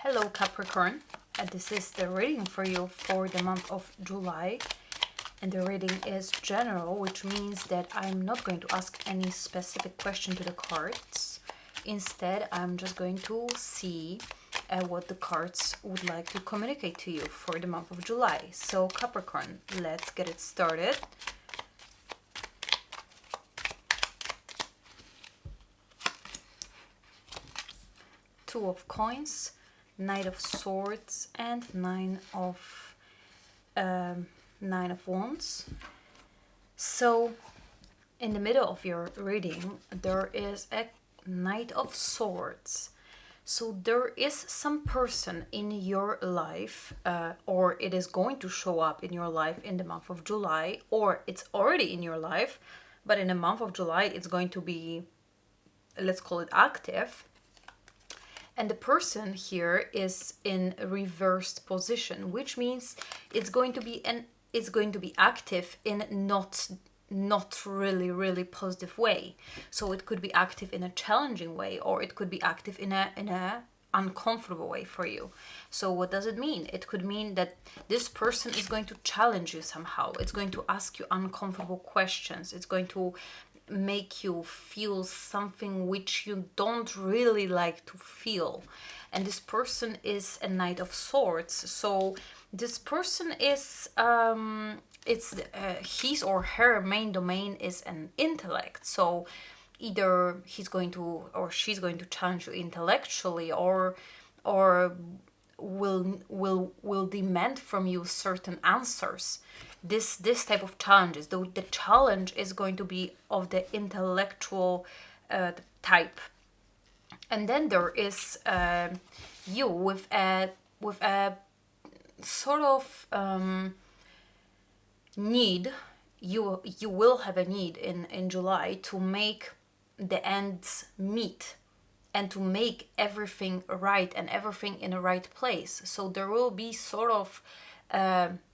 Hello Capricorn, this is the reading for you for the month of July, and the reading is general, which means that I'm not going to ask any specific question to the cards. Instead, I'm just going to see what the cards would like to communicate to you for the month of July. So Capricorn, let's get it started. Two of Coins, Knight of Swords, and Nine of Wands. So in the middle of your reading there is a Knight of Swords. So there is some person in your life, or it is going to show up in your life in the month of July, or it's already in your life, but in the month of July it's going to be, let's call it, active. And the person here is in a reversed position, which means it's going to be active in not really positive way. So it could be active in a challenging way, or it could be active in a uncomfortable way for you. So what does it mean? It could mean that this person is going to challenge you somehow. It's going to ask you uncomfortable questions. It's going to make you feel something which you don't really like to feel. And this person is a Knight of Swords. So this person is his or her main domain is an intellect. So either he's going to or she's going to challenge you intellectually, or will demand from you certain answers. This type of challenges, the challenge is going to be of the intellectual type. And then there is you with a sort of need. You will have a need in July to make the ends meet and to make everything right and everything in the right place. So there will be sort of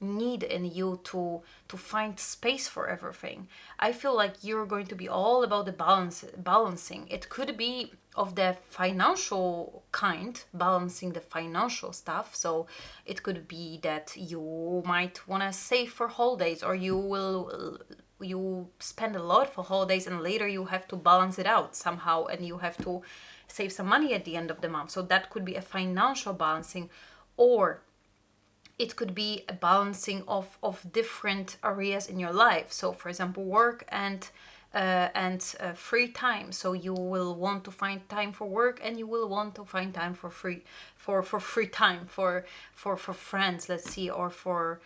need in you to find space for everything. I feel like you're going to be all about the balancing. It could be of the financial kind, balancing the financial stuff. So it could be that you might want to save for holidays, or you spend a lot for holidays and later you have to balance it out somehow and you have to save some money at the end of the month. So that could be a financial balancing, or it could be a balancing of different areas in your life. So for example, work and free time. So you will want to find time for work, and you will want to find time for free time for friends, let's see, or for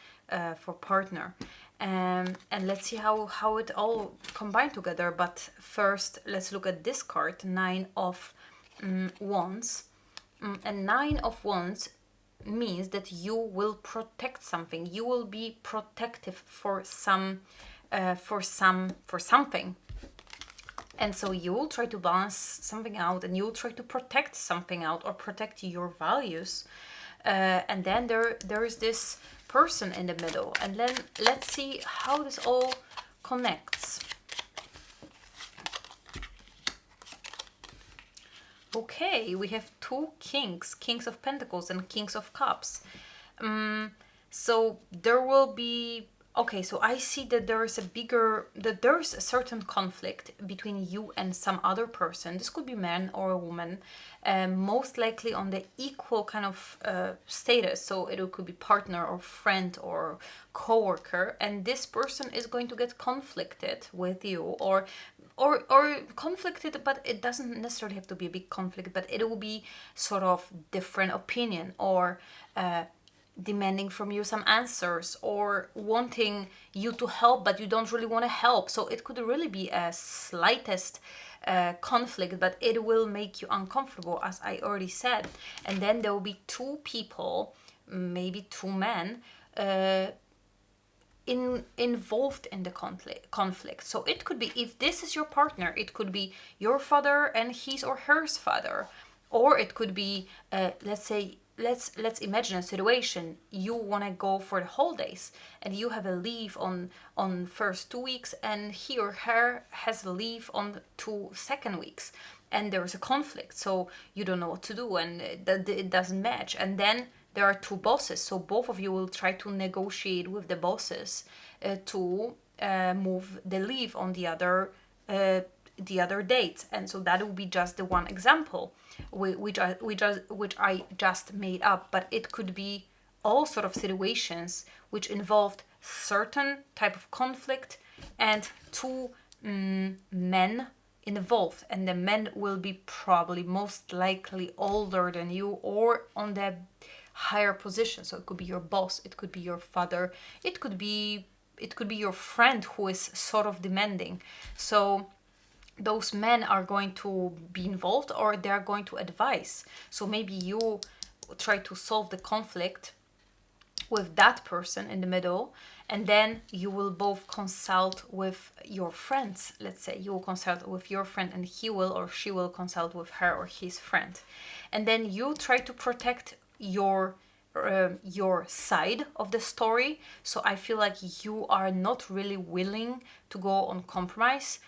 partner. And let's see how it all combined together. But first, let's look at this card, Nine of Wands. And Nine of Wands means that you will protect something. You will be protective for something. And so you will try to balance something out, and you will try to protect something out, or protect your values. And then there is this person in the middle. And then let's see how this all connects. Okay, we have two kings, Kings of Pentacles and Kings of Cups. So there will be, okay, so I see that there is a certain conflict between you and some other person. This could be man or a woman, most likely on the equal kind of status. So it could be partner or friend or co-worker, and this person is going to get conflicted with you, or conflicted, but it doesn't necessarily have to be a big conflict, but it will be sort of different opinion, or demanding from you some answers, or wanting you to help but you don't really want to help. So it could really be a slightest conflict, but it will make you uncomfortable, as I already said. And then there will be two people, maybe two men, involved in the conflict. So it could be, if this is your partner, it could be your father and his or her father, or it could be let's say, let's imagine a situation. You want to go for the holidays and you have a leave on first 2 weeks, and he or her has a leave on 2 second weeks, and there's a conflict, so you don't know what to do, and it doesn't match. And then there are two bosses, so both of you will try to negotiate with the bosses to move the leave on the other dates. And so that will be just the one example, which I just made up, but it could be all sort of situations which involved certain type of conflict and two men involved, and the men will be probably most likely older than you or on the higher position. So it could be your boss, it could be your father, it could be your friend who is sort of demanding. So those men are going to be involved, or they are going to advise. So maybe you try to solve the conflict with that person in the middle, and then you will both consult with your friends. Let's say you will consult with your friend, and he will or she will consult with her or his friend, and then you try to protect your side of the story. So I feel like you are not really willing to go on compromise,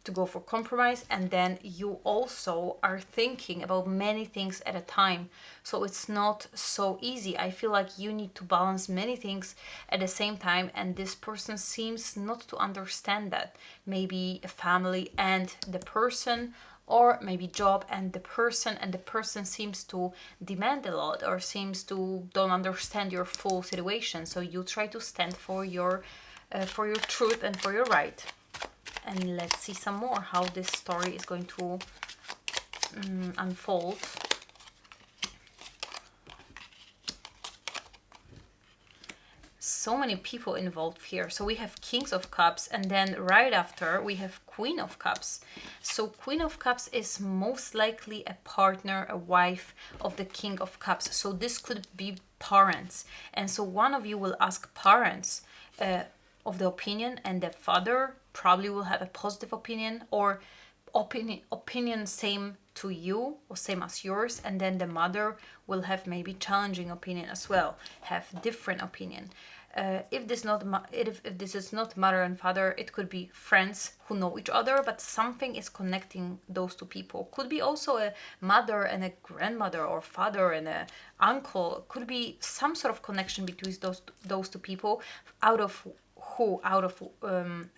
to go for compromise, and then you also are thinking about many things at a time, so it's not so easy. I feel like you need to balance many things at the same time, and this person seems not to understand that. Maybe a family and the person, or maybe job and the person seems to demand a lot, or seems to don't understand your full situation. So you try to stand for your truth and for your right. And let's see some more how this story is going to unfold. So many people involved here. So we have Kings of Cups, and then right after we have Queen of Cups. So Queen of Cups is most likely a partner, a wife of the King of Cups. So this could be parents. And so one of you will ask parents of the opinion, and the father probably will have a positive opinion, or opinion same to you or same as yours, and then the mother will have maybe challenging opinion as well, have different opinion. If this is not mother and father, it could be friends who know each other, but something is connecting those two people. Could be also a mother and a grandmother, or father and a uncle. Could be some sort of connection between those two people, out of who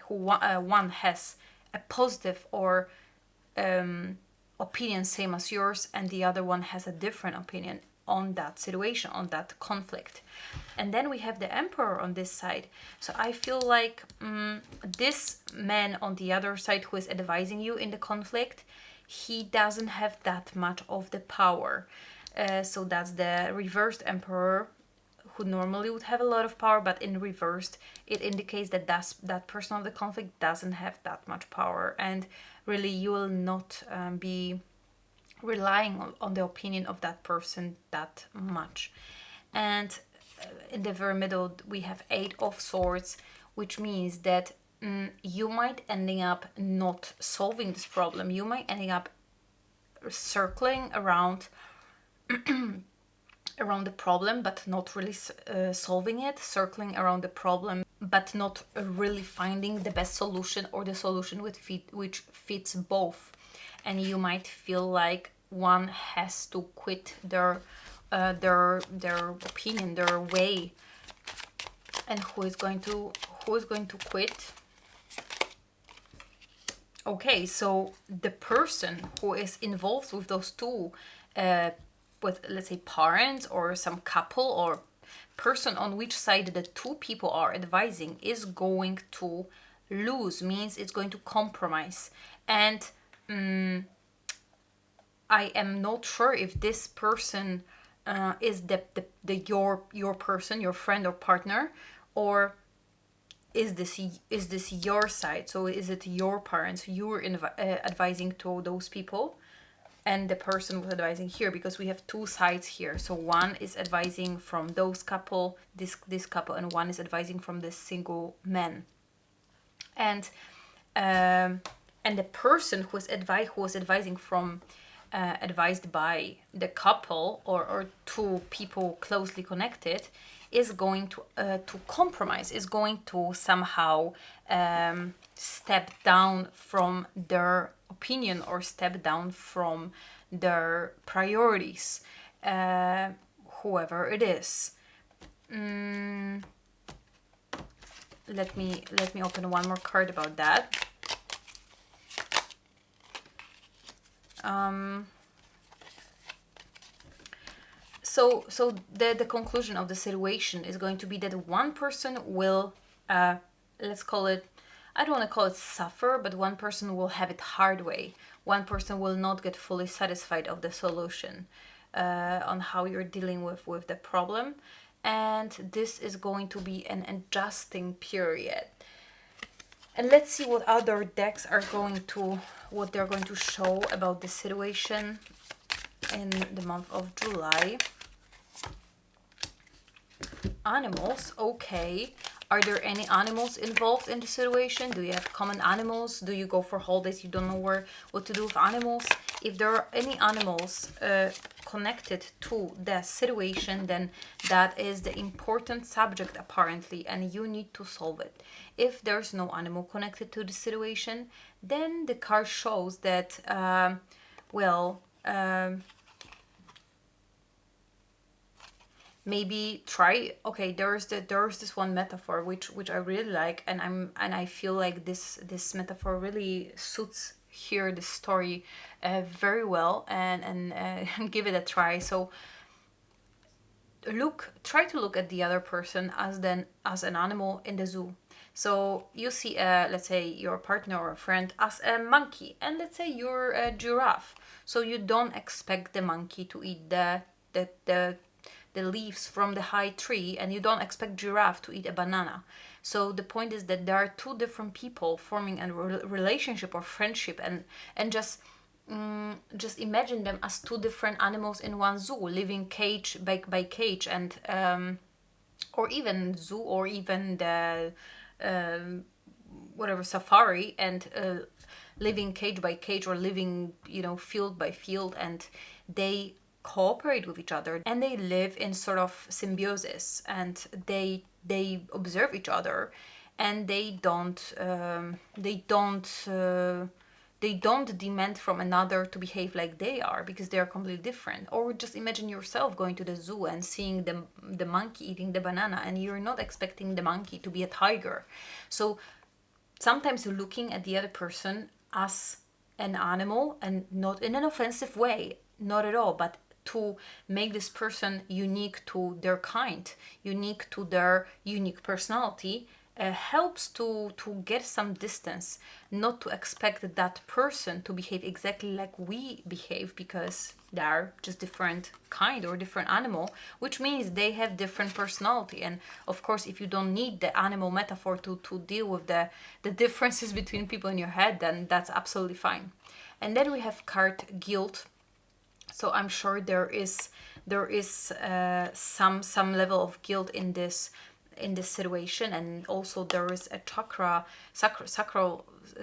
one has a positive or opinion same as yours, and the other one has a different opinion on that situation, on that conflict. And then we have the Emperor on this side. So I feel like this man on the other side who is advising you in the conflict, he doesn't have that much of the power. So that's the reversed Emperor, who normally would have a lot of power, but in reversed, it indicates that that person of the conflict doesn't have that much power, and really you will not be relying on the opinion of that person that much. And in the very middle, we have Eight of Swords, which means that you might ending up not solving this problem. You might ending up circling around the problem, but not really solving it, circling around the problem, but not really finding the best solution, or the solution which fits both. And you might feel like one has to quit their opinion, their way. And who is going to quit? Okay, so the person who is involved with those two, with, let's say, parents or some couple or person on which side the two people are advising, is going to lose, means it's going to compromise. And I am not sure if this person is your person, your friend or partner, or is this your side? So is it your parents you're advising to those people, and the person was advising here, because we have two sides here. So one is advising from those couple, this couple, and one is advising from the single man. And the person who was advising from advised by the couple, or two people closely connected, is going to compromise, is going to somehow step down from their opinion or step down from their priorities, whoever it is. Let me open one more card about that. So the conclusion of the situation is going to be that one person will, let's call it, I don't want to call it suffer, but one person will have it hard way. One person will not get fully satisfied of the solution on how you're dealing with the problem. And this is going to be an adjusting period. And let's see what other decks are going to, what they're going to show about the situation in the month of July. Animals, okay. Are there any animals involved in the situation? Do you have common animals? Do you go for holidays? You don't know what to do with animals? If there are any animals connected to the situation, then that is the important subject apparently, and you need to solve it. If there's no animal connected to the situation, then the card shows that, maybe try, okay, there's this one metaphor which I really like, and I feel like this metaphor really suits here the story very well, and give it a try. So try to look at the other person as an animal in the zoo. So you see, let's say your partner or a friend as a monkey, and let's say you're a giraffe. So you don't expect the monkey to eat the leaves from the high tree, and you don't expect giraffe to eat a banana. So the point is that there are two different people forming a relationship or friendship, and just imagine them as two different animals in one zoo, living cage by cage, and or even zoo, or even the whatever safari, and living cage by cage, or living field by field, and they cooperate with each other, and they live in sort of symbiosis, and they observe each other, and they don't demand from another to behave like they are, because they are completely different. Or just imagine yourself going to the zoo and seeing the monkey eating the banana, and you're not expecting the monkey to be a tiger. So sometimes you're looking at the other person as an animal, and not in an offensive way, not at all, but to make this person unique to their kind, unique to their unique personality, helps to get some distance, not to expect that person to behave exactly like we behave, because they are just different kind or different animal, which means they have different personality. And of course, if you don't need the animal metaphor to deal with the differences between people in your head, then that's absolutely fine. And then we have card guilt. So I'm sure there is some level of guilt in this situation, and also there is a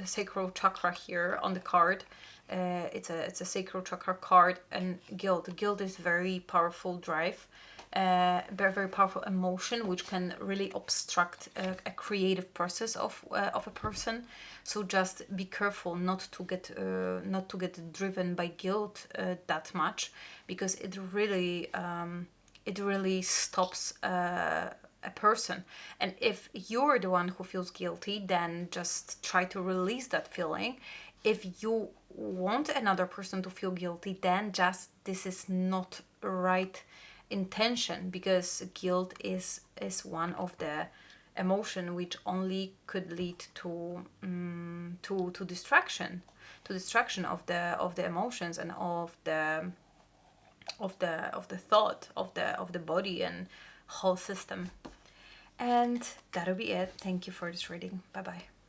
sacral chakra here on the card. It's a sacral chakra card, and guilt is very powerful drive, very, very powerful emotion, which can really obstruct a creative process of a person. So just be careful not to get driven by guilt that much, because it really stops a person. And if you're the one who feels guilty, then just try to release that feeling. If you want another person to feel guilty, then just this is not right intention, because guilt is one of the emotion which only could lead to distraction of the emotions, and of the thought of the body and whole system. And that'll be it. Thank you for this reading. Bye bye.